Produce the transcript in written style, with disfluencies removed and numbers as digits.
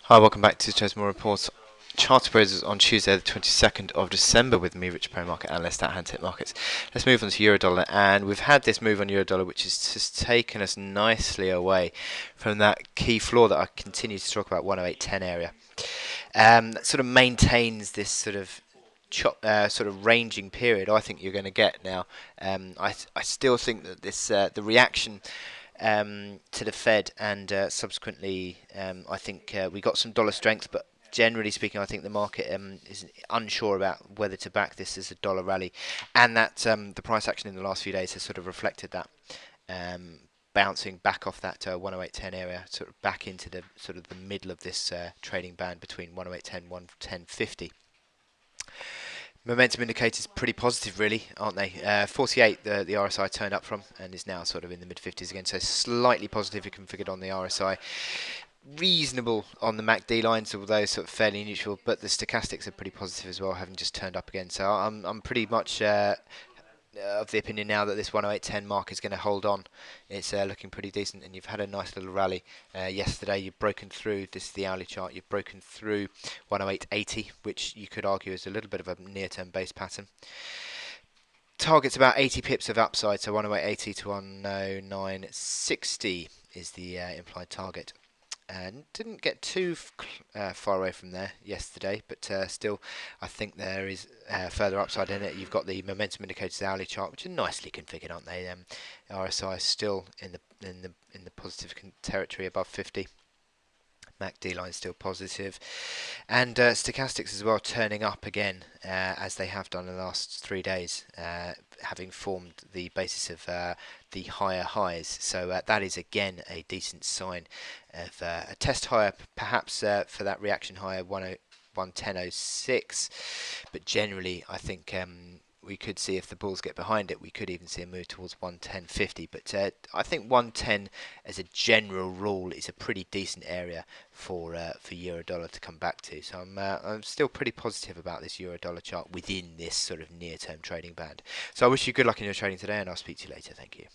Hi, welcome back to Chesmore Reports. Charter Appraisals on Tuesday, the 22nd of December, with me, Rich Pro Market Analyst at Handset Markets. Let's move on to Eurodollar, and we've had this move on Eurodollar, which has just taken us nicely away from that key floor that I continue to talk about, 108.10 area. That sort of maintains this sort of ranging period. I think you're going to get now. I still think that this the reaction to the Fed and subsequently, I think we got some dollar strength, but generally speaking, I think the market is unsure about whether to back this as a dollar rally, and that the price action in the last few days has sort of reflected that. Um, Bouncing back off that 108.10 area, sort of back into the sort of the middle of this trading band between 108.10 and 110.50. Momentum indicators pretty positive, really, aren't they? 48, the RSI turned up from, and is now sort of in the mid 50s again. So slightly positive, you configured on the RSI. Reasonable on the MACD lines, although sort of fairly neutral. But the stochastics are pretty positive as well, having just turned up again. So I'm pretty much of the opinion now that this 108.10 mark is going to hold on. It's looking pretty decent, and you've had a nice little rally yesterday. You've broken through, this is the hourly chart, you've broken through 108.80, which you could argue is a little bit of a near-term base pattern. Target's about 80 pips of upside, so 108.80 to 109.60 is the implied target. And didn't get too far away from there yesterday, but still, I think there is further upside in it. You've got the momentum indicators hourly chart, which are nicely configured, aren't they? RSI is still in the positive territory above 50. MACD line still positive, and stochastics as well turning up again as they have done in the last 3 days, having formed the basis of the higher highs. So that is again a decent sign of a test higher, perhaps for that reaction higher 110.06. But generally, I think we could see, if the bulls get behind it, we could even see a move towards 110.50. But I think 110 as a general rule is a pretty decent area for euro dollar to come back to. So I'm still pretty positive about this euro dollar chart within this sort of near term trading band. So I wish you good luck in your trading today, and I'll speak to you later. Thank you.